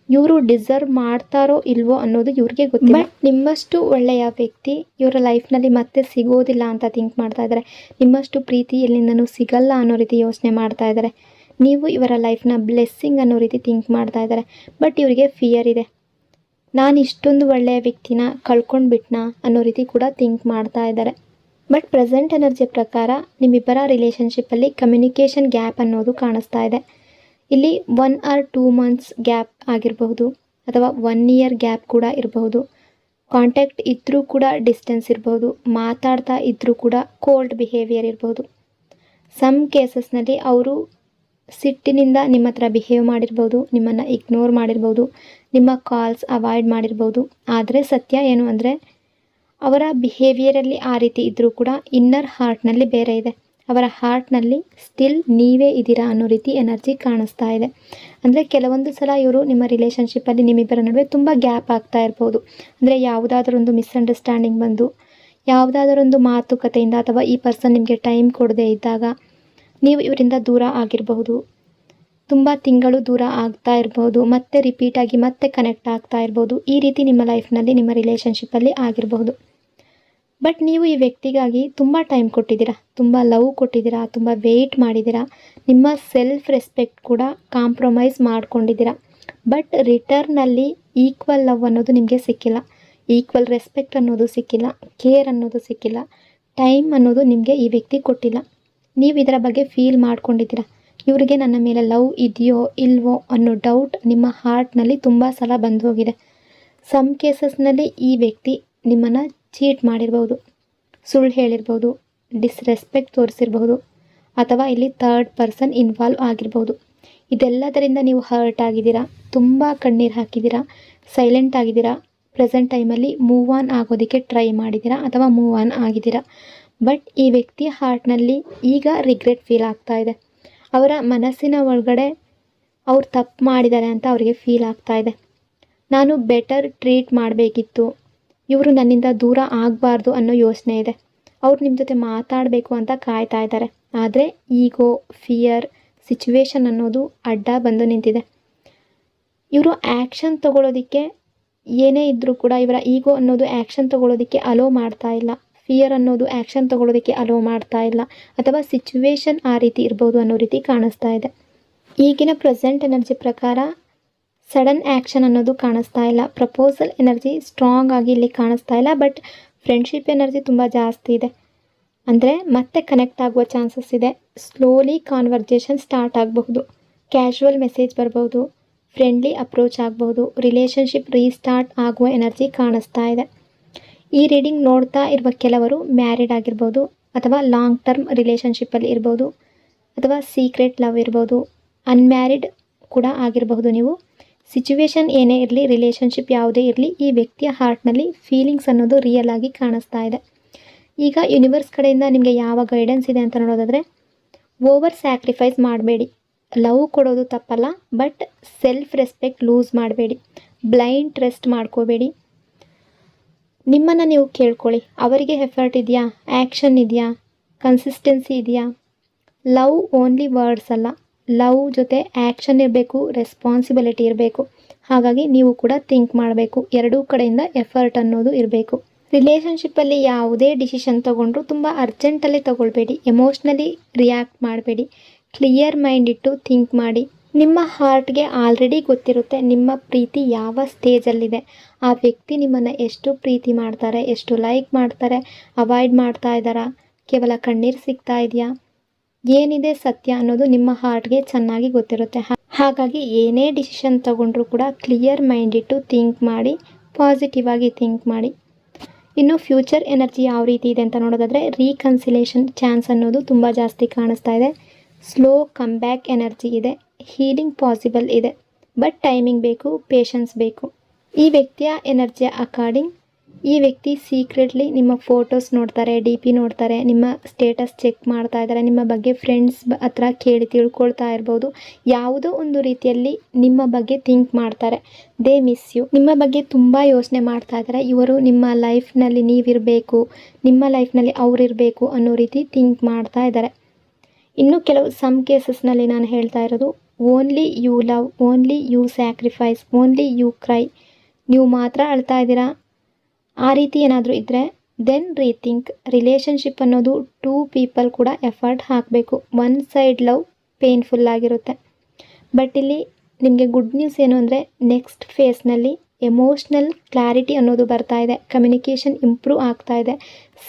ಇವರು ಡಿಸರ್ವ್ ಮಾಡ್ತಾರೋ ಇಲ್ವೋ ಅನ್ನೋದು ಇವ್ರಿಗೆ ಗೊತ್ತಿಲ್ಲ. ಬಟ್ ನಿಮ್ಮಷ್ಟು ಒಳ್ಳೆಯ ವ್ಯಕ್ತಿ ಇವರ ಲೈಫ್ನಲ್ಲಿ ಮತ್ತೆ ಸಿಗೋದಿಲ್ಲ ಅಂತ ಥಿಂಕ್ ಮಾಡ್ತಾ ಇದ್ದಾರೆ. ನಿಮ್ಮಷ್ಟು ಪ್ರೀತಿ ಎಲ್ಲಿಂದನೂ ಸಿಗಲ್ಲ ಅನ್ನೋ ರೀತಿ ಯೋಚನೆ ಮಾಡ್ತಾ ಇದ್ದಾರೆ. ನೀವು ಇವರ ಲೈಫ್ನ ಬ್ಲೆಸ್ಸಿಂಗ್ ಅನ್ನೋ ರೀತಿ ಥಿಂಕ್ ಮಾಡ್ತಾ ಇದ್ದಾರೆ. ಬಟ್ ಇವರಿಗೆ ಫಿಯರ್ ಇದೆ, ನಾನು ಇಷ್ಟೊಂದು ಒಳ್ಳೆಯ ವ್ಯಕ್ತಿನ ಕಳ್ಕೊಂಡ್ಬಿಟ್ನಾ ಅನ್ನೋ ರೀತಿ ಕೂಡ ಥಿಂಕ್ ಮಾಡ್ತಾ ಇದ್ದಾರೆ. ಬಟ್ ಪ್ರೆಸೆಂಟ್ ಎನರ್ಜಿ ಪ್ರಕಾರ ನಿಮ್ಮಿಬ್ಬರ ರಿಲೇಷನ್ಶಿಪ್ಪಲ್ಲಿ ಕಮ್ಯುನಿಕೇಷನ್ ಗ್ಯಾಪ್ ಅನ್ನೋದು ಕಾಣಿಸ್ತಾ ಇದೆ. ಇಲ್ಲಿ 1 or 2 months ಗ್ಯಾಪ್ ಆಗಿರಬಹುದು ಅಥವಾ 1 year ಗ್ಯಾಪ್ ಕೂಡ ಇರಬಹುದು. ಕಾಂಟ್ಯಾಕ್ಟ್ ಇದ್ದರೂ ಕೂಡ ಡಿಸ್ಟೆನ್ಸ್ ಇರಬಹುದು, ಮಾತಾಡ್ತಾ ಇದ್ದರೂ ಕೂಡ ಕೋಲ್ಡ್ ಬಿಹೇವಿಯರ್ ಇರಬಹುದು. ಸಮ್ ಕೇಸಸ್ನಲ್ಲಿ ಅವರು ಸಿಟ್ಟಿನಿಂದ ನಿಮ್ಮ ಹತ್ರ ಬಿಹೇವ್ ಮಾಡಿರ್ಬೋದು, ನಿಮ್ಮನ್ನು ಇಗ್ನೋರ್ ಮಾಡಿರ್ಬೋದು, ನಿಮ್ಮ ಕಾಲ್ಸ್ ಅವಾಯ್ಡ್ ಮಾಡಿರ್ಬೋದು. ಆದರೆ ಸತ್ಯ ಏನು ಅಂದರೆ, ಅವರ ಬಿಹೇವಿಯರಲ್ಲಿ ಆ ರೀತಿ ಇದ್ದರೂ ಕೂಡ ಇನ್ನರ್ ಹಾರ್ಟ್ನಲ್ಲಿ ಬೇರೆ ಇದೆ. ಅವರ ಹಾರ್ಟ್ನಲ್ಲಿ ಸ್ಟಿಲ್ ನೀವೇ ಇದ್ದೀರಾ ಅನ್ನೋ ರೀತಿ ಎನರ್ಜಿ ಕಾಣಿಸ್ತಾ ಇದೆ. ಅಂದರೆ ಕೆಲವೊಂದು ಸಲ ಇವರು ನಿಮ್ಮ ರಿಲೇಷನ್ಶಿಪ್ಪಲ್ಲಿ ನಿಮ್ಮಿಬ್ಬರ ನಡುವೆ ತುಂಬ ಗ್ಯಾಪ್ ಆಗ್ತಾ ಇರ್ಬೋದು. ಅಂದರೆ ಯಾವುದಾದ್ರೊಂದು ಮಿಸ್ಅಂಡರ್ಸ್ಟ್ಯಾಂಡಿಂಗ್ ಬಂದು, ಯಾವುದಾದ್ರೊಂದು ಮಾತುಕತೆಯಿಂದ ಅಥವಾ ಈ ಪರ್ಸನ್ ನಿಮಗೆ ಟೈಮ್ ಕೊಡದೇ ಇದ್ದಾಗ ನೀವು ಇವರಿಂದ ದೂರ ಆಗಿರಬಹುದು, ತುಂಬ ತಿಂಗಳು ದೂರ ಆಗ್ತಾ ಇರ್ಬೋದು, ಮತ್ತೆ ರಿಪೀಟಾಗಿ ಮತ್ತೆ ಕನೆಕ್ಟ್ ಆಗ್ತಾ ಇರ್ಬೋದು. ಈ ರೀತಿ ನಿಮ್ಮ ಲೈಫ್ನಲ್ಲಿ ನಿಮ್ಮ ರಿಲೇಷನ್ಶಿಪ್ಪಲ್ಲಿ ಆಗಿರಬಹುದು. ಬಟ್ ನೀವು ಈ ವ್ಯಕ್ತಿಗಾಗಿ ತುಂಬ ಟೈಮ್ ಕೊಟ್ಟಿದ್ದೀರಾ, ತುಂಬ ಲವ್ ಕೊಟ್ಟಿದ್ದೀರಾ, ತುಂಬ ವೆಯ್ಟ್ ಮಾಡಿದ್ದೀರಾ, ನಿಮ್ಮ ಸೆಲ್ಫ್ ರೆಸ್ಪೆಕ್ಟ್ ಕೂಡ ಕಾಂಪ್ರಮೈಸ್ ಮಾಡ್ಕೊಂಡಿದ್ದೀರಾ. ಬಟ್ ರಿಟರ್ನಲ್ಲಿ ಈಕ್ವಲ್ ಲವ್ ಅನ್ನೋದು ನಿಮಗೆ ಸಿಕ್ಕಿಲ್ಲ, ಈಕ್ವಲ್ ರೆಸ್ಪೆಕ್ಟ್ ಅನ್ನೋದು ಸಿಕ್ಕಿಲ್ಲ, ಕೇರ್ ಅನ್ನೋದು ಸಿಕ್ಕಿಲ್ಲ, ಟೈಮ್ ಅನ್ನೋದು ನಿಮಗೆ ಈ ವ್ಯಕ್ತಿ ಕೊಟ್ಟಿಲ್ಲ. ನೀವು ಇದರ ಬಗ್ಗೆ ಫೀಲ್ ಮಾಡ್ಕೊಂಡಿದ್ದೀರಾ. ಇವರಿಗೆ ನನ್ನ ಮೇಲೆ ಲವ್ ಇದೆಯೋ ಇಲ್ವೋ ಅನ್ನೋ ಡೌಟ್ ನಿಮ್ಮ ಹಾರ್ಟ್ನಲ್ಲಿ ತುಂಬ ಸಲ ಬಂದು ಹೋಗಿದೆ. ಸಮ್ ಕೇಸಸ್ನಲ್ಲಿ ಈ ವ್ಯಕ್ತಿ ನಿಮ್ಮನ್ನು ಚೀಟ್ ಮಾಡಿರ್ಬೋದು, ಸುಳ್ಳು ಹೇಳಿರ್ಬೋದು, ಡಿಸ್ರೆಸ್ಪೆಕ್ಟ್ ತೋರಿಸಿರ್ಬೋದು, ಅಥವಾ ಇಲ್ಲಿ ಥರ್ಡ್ ಪರ್ಸನ್ ಇನ್ವಾಲ್ವ್ ಆಗಿರ್ಬೋದು. ಇದೆಲ್ಲದರಿಂದ ನೀವು ಹರ್ಟ್ ಆಗಿದ್ದೀರಾ, ತುಂಬ ಕಣ್ಣೀರು ಹಾಕಿದ್ದೀರಾ, ಸೈಲೆಂಟ್ ಆಗಿದ್ದೀರಾ. ಪ್ರೆಸೆಂಟ್ ಟೈಮಲ್ಲಿ ಮೂವ್ ಆನ್ ಆಗೋದಕ್ಕೆ ಟ್ರೈ ಮಾಡಿದ್ದೀರಾ ಅಥವಾ ಮೂವ್ ಆನ್ ಆಗಿದ್ದೀರಾ. ಬಟ್ ಈ ವ್ಯಕ್ತಿಯ ಹಾರ್ಟ್ನಲ್ಲಿ ಈಗ ರಿಗ್ರೆಟ್ ಫೀಲ್ ಆಗ್ತಾ ಇದೆ. ಅವರ ಮನಸ್ಸಿನ ಒಳಗಡೆ ಅವ್ರು ತಪ್ಪು ಮಾಡಿದ್ದಾರೆ ಅಂತ ಅವರಿಗೆ ಫೀಲ್ ಆಗ್ತಾ ಇದೆ. ನಾನು ಬೆಟರ್ ಟ್ರೀಟ್ ಮಾಡಬೇಕಿತ್ತು, ಇವರು ನನ್ನಿಂದ ದೂರ ಆಗಬಾರ್ದು ಅನ್ನೋ ಯೋಚನೆ ಇದೆ. ಅವ್ರು ನಿಮ್ಮ ಜೊತೆ ಮಾತಾಡಬೇಕು ಅಂತ ಕಾಯ್ತಾ ಇದ್ದಾರೆ. ಆದರೆ ಈಗೋ, ಫಿಯರ್, ಸಿಚುವೇಶನ್ ಅನ್ನೋದು ಅಡ್ಡ ಬಂದು ನಿಂತಿದೆ. ಇವರು ಆ್ಯಕ್ಷನ್ ತಗೊಳ್ಳೋದಕ್ಕೆ ಏನೇ ಇದ್ದರೂ ಕೂಡ ಇವರ ಈಗೋ ಅನ್ನೋದು ಆ್ಯಕ್ಷನ್ ತಗೊಳ್ಳೋದಕ್ಕೆ ಅಲೋ ಮಾಡ್ತಾ ಇಲ್ಲ, ಫಿಯರ್ ಅನ್ನೋದು ಆ್ಯಕ್ಷನ್ ತಗೊಳ್ಳೋದಕ್ಕೆ ಅಲೋ ಮಾಡ್ತಾ ಇಲ್ಲ, ಅಥವಾ ಸಿಚುವೇಶನ್ ಆ ರೀತಿ ಇರ್ಬೋದು ಅನ್ನೋ ರೀತಿ ಕಾಣಿಸ್ತಾ ಇದೆ. ಈಗಿನ ಪ್ರೆಸೆಂಟ್ ಎನರ್ಜಿ ಪ್ರಕಾರ ಸಡನ್ ಆ್ಯಕ್ಷನ್ ಅನ್ನೋದು ಕಾಣಿಸ್ತಾ ಇಲ್ಲ. ಪ್ರಪೋಸಲ್ ಎನರ್ಜಿ ಸ್ಟ್ರಾಂಗ್ ಆಗಿ ಇಲ್ಲಿ ಕಾಣಿಸ್ತಾ ಇಲ್ಲ. ಬಟ್ ಫ್ರೆಂಡ್ಶಿಪ್ ಎನರ್ಜಿ ತುಂಬ ಜಾಸ್ತಿ ಇದೆ. ಅಂದರೆ ಮತ್ತೆ ಕನೆಕ್ಟ್ ಆಗುವ ಚಾನ್ಸಸ್ ಇದೆ. ಸ್ಲೋಲಿ ಕಾನ್ವರ್ಜೇಷನ್ ಸ್ಟಾರ್ಟ್ ಆಗಬಹುದು, ಕ್ಯಾಶುವಲ್ ಮೆಸೇಜ್ ಬರ್ಬೋದು, ಫ್ರೆಂಡ್ಲಿ ಅಪ್ರೋಚ್ ಆಗಬಹುದು, ರಿಲೇಷನ್ಶಿಪ್ ರೀಸ್ಟಾರ್ಟ್ ಆಗುವ ಎನರ್ಜಿ ಕಾಣಿಸ್ತಾ ಇದೆ. ಈ ರೀಡಿಂಗ್ ನೋಡ್ತಾ ಇರುವ ಕೆಲವರು ಮ್ಯಾರಿಡ್ ಆಗಿರ್ಬೋದು, ಅಥವಾ ಲಾಂಗ್ ಟರ್ಮ್ ರಿಲೇಷನ್ಶಿಪ್ಪಲ್ಲಿ ಇರ್ಬೋದು, ಅಥವಾ ಸೀಕ್ರೆಟ್ ಲವ್ ಇರ್ಬೋದು, ಅನ್ಮ್ಯಾರಿಡ್ ಕೂಡ ಆಗಿರಬಹುದು. ನೀವು ಸಿಚುವೇಶನ್ ಏನೇ ಇರಲಿ, ರಿಲೇಷನ್ಶಿಪ್ ಯಾವುದೇ ಇರಲಿ, ಈ ವ್ಯಕ್ತಿಯ ಹಾರ್ಟ್ನಲ್ಲಿ ಫೀಲಿಂಗ್ಸ್ ಅನ್ನೋದು ರಿಯಲ್ ಆಗಿ ಕಾಣಿಸ್ತಾ ಇದೆ. ಈಗ ಯೂನಿವರ್ಸ್ ಕಡೆಯಿಂದ ನಿಮಗೆ ಯಾವ ಗೈಡೆನ್ಸ್ ಇದೆ ಅಂತ ನೋಡೋದಾದರೆ, ಓವರ್ ಸ್ಯಾಕ್ರಿಫೈಸ್ ಮಾಡಬೇಡಿ. ಲವ್ ಕೊಡೋದು ತಪ್ಪಲ್ಲ, ಬಟ್ ಸೆಲ್ಫ್ ರೆಸ್ಪೆಕ್ಟ್ ಲೂಸ್ ಮಾಡಬೇಡಿ. ಬ್ಲೈಂಡ್ ಟ್ರಸ್ಟ್ ಮಾಡ್ಕೋಬೇಡಿ. ನಿಮ್ಮನ್ನು ನೀವು ಕೇಳ್ಕೊಳ್ಳಿ, ಅವರಿಗೆ ಎಫರ್ಟ್ ಇದೆಯಾ, ಆ್ಯಕ್ಷನ್ ಇದೆಯಾ, ಕನ್ಸಿಸ್ಟೆನ್ಸಿ ಇದೆಯಾ. ಲವ್ ಓನ್ಲಿ ವರ್ಡ್ಸ್ ಅಲ್ಲ, ಲವ್ ಜೊತೆ ಆ್ಯಕ್ಷನ್ ಇರಬೇಕು, ರೆಸ್ಪಾನ್ಸಿಬಿಲಿಟಿ ಇರಬೇಕು. ಹಾಗಾಗಿ ನೀವು ಕೂಡ ಥಿಂಕ್ ಮಾಡಬೇಕು, ಎರಡೂ ಕಡೆಯಿಂದ ಎಫರ್ಟ್ ಅನ್ನೋದು ಇರಬೇಕು. ರಿಲೇಷನ್ಶಿಪ್ಪಲ್ಲಿ ಯಾವುದೇ ಡಿಸಿಷನ್ ತೊಗೊಂಡ್ರು ತುಂಬ ಅರ್ಜೆಂಟಲ್ಲಿ ತೊಗೊಳ್ಬೇಡಿ, ಎಮೋಷ್ನಲಿ ರಿಯಾಕ್ಟ್ ಮಾಡಬೇಡಿ. ಕ್ಲಿಯರ್ ಮೈಂಡ್ ಇಟ್ಟು ಥಿಂಕ್ ಮಾಡಿ. ನಿಮ್ಮ ಹಾರ್ಟ್ಗೆ ಆಲ್ರೆಡಿ ಗೊತ್ತಿರುತ್ತೆ ನಿಮ್ಮ ಪ್ರೀತಿ ಯಾವ ಸ್ಟೇಜಲ್ಲಿದೆ, ಆ ವ್ಯಕ್ತಿ ನಿಮ್ಮನ್ನು ಎಷ್ಟು ಪ್ರೀತಿ ಮಾಡ್ತಾರೆ, ಎಷ್ಟು ಲೈಕ್ ಮಾಡ್ತಾರೆ, ಅವಾಯ್ಡ್ ಮಾಡ್ತಾ ಇದ್ದಾರಾ, ಕೇವಲ ಕಣ್ಣೀರು ಸಿಗ್ತಾ ಇದೆಯಾ, ಏನಿದೆ ಸತ್ಯ ಅನ್ನೋದು ನಿಮ್ಮ ಹಾರ್ಟ್ಗೆ ಚೆನ್ನಾಗಿ ಗೊತ್ತಿರುತ್ತೆ. ಹಾಗಾಗಿ ಏನೇ ಡಿಸಿಷನ್ ತಗೊಂಡ್ರೂ ಕೂಡ ಕ್ಲಿಯರ್ ಮೈಂಡ್ ಇಟ್ಟು ಥಿಂಕ್ ಮಾಡಿ, ಪಾಸಿಟಿವ್ ಆಗಿ ಥಿಂಕ್ ಮಾಡಿ. ಇನ್ನು ಫ್ಯೂಚರ್ ಎನರ್ಜಿ ಯಾವ ರೀತಿ ಇದೆ ಅಂತ ನೋಡೋದಾದರೆ, ರೀಕನ್ಸಿಲೇಷನ್ ಚಾನ್ಸ್ ಅನ್ನೋದು ತುಂಬ ಜಾಸ್ತಿ ಕಾಣಿಸ್ತಾ ಇದೆ. ಸ್ಲೋ ಕಮ್ ಬ್ಯಾಕ್ ಎನರ್ಜಿ ಇದೆ. ಹೀಲಿಂಗ್ ಪಾಸಿಬಲ್ ಇದೆ, ಬಟ್ ಟೈಮಿಂಗ್ ಬೇಕು, ಪೇಷನ್ಸ್ ಬೇಕು. ಈ ವ್ಯಕ್ತಿಯ ಎನರ್ಜಿಯ ಅಕಾರ್ಡಿಂಗ್ ಈ ವ್ಯಕ್ತಿ ಸೀಕ್ರೆಟ್ಲಿ ನಿಮ್ಮ ಫೋಟೋಸ್ ನೋಡ್ತಾರೆ, DP ನೋಡ್ತಾರೆ, ನಿಮ್ಮ ಸ್ಟೇಟಸ್ ಚೆಕ್ ಮಾಡ್ತಾ ಇದ್ದಾರೆ, ನಿಮ್ಮ ಬಗ್ಗೆ ಫ್ರೆಂಡ್ಸ್ ಹತ್ರ ಕೇಳಿ ತಿಳ್ಕೊಳ್ತಾ ಇರ್ಬೋದು. ಯಾವುದೋ ಒಂದು ರೀತಿಯಲ್ಲಿ ನಿಮ್ಮ ಬಗ್ಗೆ ಥಿಂಕ್ ಮಾಡ್ತಾರೆ. They miss you. ನಿಮ್ಮ ಬಗ್ಗೆ ತುಂಬ ಯೋಚನೆ ಮಾಡ್ತಾ ಇದ್ದಾರೆ. ಇವರು ನಿಮ್ಮ ಲೈಫ್ನಲ್ಲಿ ನೀವಿರಬೇಕು, ನಿಮ್ಮ ಲೈಫ್ನಲ್ಲಿ ಅವರಿರಬೇಕು ಅನ್ನೋ ರೀತಿ ಥಿಂಕ್ ಮಾಡ್ತಾ ಇದ್ದಾರೆ. ಇನ್ನು ಕೆಲವು ಸಮ್ ಕೇಸಸ್ನಲ್ಲಿ ನಾನು ಹೇಳ್ತಾ ಇರೋದು, only you love, only you sacrifice, only you cry. ನೀವು ಮಾತ್ರ ಅಳ್ತಾ ಇದ್ದೀರಾ, ಆ ರೀತಿ ಏನಾದರೂ ಇದ್ದರೆ ದೆನ್ ರೀಥಿಂಕ್. ರಿಲೇಷನ್ಶಿಪ್ ಅನ್ನೋದು 2 ಪೀಪಲ್ ಕೂಡ ಎಫರ್ಟ್ ಹಾಕಬೇಕು. ಒನ್ ಸೈಡ್ ಲವ್ ಪೇನ್ಫುಲ್ ಆಗಿರುತ್ತೆ. ಬಟ್ ಇಲ್ಲಿ ನಿಮಗೆ ಗುಡ್ ನ್ಯೂಸ್ ಏನು ಅಂದರೆ, ನೆಕ್ಸ್ಟ್ ಫೇಸ್ನಲ್ಲಿ ಎಮೋಷ್ನಲ್ ಕ್ಲಾರಿಟಿ ಅನ್ನೋದು ಬರ್ತಾ ಇದೆ, ಕಮ್ಯುನಿಕೇಷನ್ ಇಂಪ್ರೂವ್ ಆಗ್ತಾ ಇದೆ,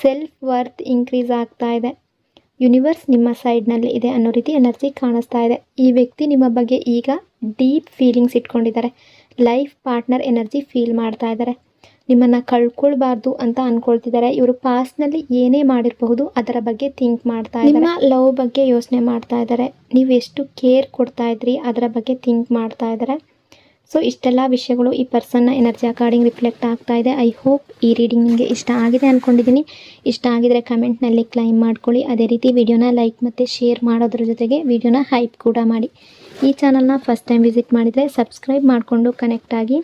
ಸೆಲ್ಫ್ ವರ್ತ್ ಇನ್ಕ್ರೀಸ್ ಆಗ್ತಾ ಇದೆ, ಯೂನಿವರ್ಸ್ ನಿಮ್ಮ ಸೈಡ್ನಲ್ಲಿ ಇದೆ ಅನ್ನೋ ರೀತಿ ಎನರ್ಜಿ ಕಾಣಿಸ್ತಾ ಇದೆ. ಈ ವ್ಯಕ್ತಿ ನಿಮ್ಮ ಬಗ್ಗೆ ಈಗ ಡೀಪ್ ಫೀಲಿಂಗ್ಸ್ ಇಟ್ಕೊಂಡಿದ್ದಾರೆ. ಲೈಫ್ ಪಾರ್ಟ್ನರ್ ಎನರ್ಜಿ ಫೀಲ್ ಮಾಡ್ತಾ ಇದ್ದಾರೆ. ನಿಮ್ಮನ್ನು ಕಳ್ಕೊಳ್ಬಾರ್ದು ಅಂತ ಅಂದ್ಕೊಳ್ತಿದ್ದಾರೆ. ಇವರು ಪಾಸ್ಟ್ನಲ್ಲಿ ಏನೇ ಮಾಡಿರಬಹುದು ಅದರ ಬಗ್ಗೆ ಥಿಂಕ್ ಮಾಡ್ತಾ ಇದ್ದಾರೆ. ನಿಮ್ಮ ಲವ್ ಬಗ್ಗೆ ಯೋಚನೆ ಮಾಡ್ತಾ ಇದ್ದಾರೆ. ನೀವು ಎಷ್ಟು ಕೇರ್ ಕೊಡ್ತಾ ಇದ್ರಿ ಅದರ ಬಗ್ಗೆ ಥಿಂಕ್ ಮಾಡ್ತಾ ಇದ್ದಾರೆ. ಸೊ ಇಷ್ಟೆಲ್ಲ ವಿಷಯಗಳು ಈ ಪರ್ಸನ್ನ ಎನರ್ಜಿ ಅಕಾರ್ಡಿಂಗ್ ರಿಫ್ಲೆಕ್ಟ್ ಆಗ್ತಾ ಇದೆ. ಐ ಹೋಪ್ ಈ ರೀಡಿಂಗ್ ನಿಮಗೆ ಇಷ್ಟ ಆಗಿದೆ ಅಂದ್ಕೊಂಡಿದ್ದೀನಿ. ಇಷ್ಟ ಆಗಿದರೆ ಕಮೆಂಟ್ನಲ್ಲಿ ಕ್ಲೈಮ್ ಮಾಡ್ಕೊಳ್ಳಿ. ಅದೇ ರೀತಿ ವಿಡಿಯೋನ ಲೈಕ್ ಮತ್ತು ಶೇರ್ ಮಾಡೋದ್ರ ಜೊತೆಗೆ ವಿಡಿಯೋನ ಹೈಪ್ ಕೂಡ ಮಾಡಿ. ಈ ಚಾನಲ್ನ ಫಸ್ಟ್ ಟೈಮ್ ವಿಸಿಟ್ ಮಾಡಿದರೆ ಸಬ್ಸ್ಕ್ರೈಬ್ ಮಾಡಿಕೊಂಡು ಕನೆಕ್ಟ್ ಆಗಿ.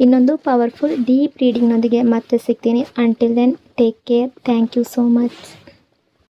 ಇನ್ನೊಂದು ಪವರ್ಫುಲ್ ಡೀಪ್ ರೀಡಿಂಗ್ನೊಂದಿಗೆ ಮತ್ತೆ ಸಿಗ್ತೀನಿ. Until then take care. Thank you so much.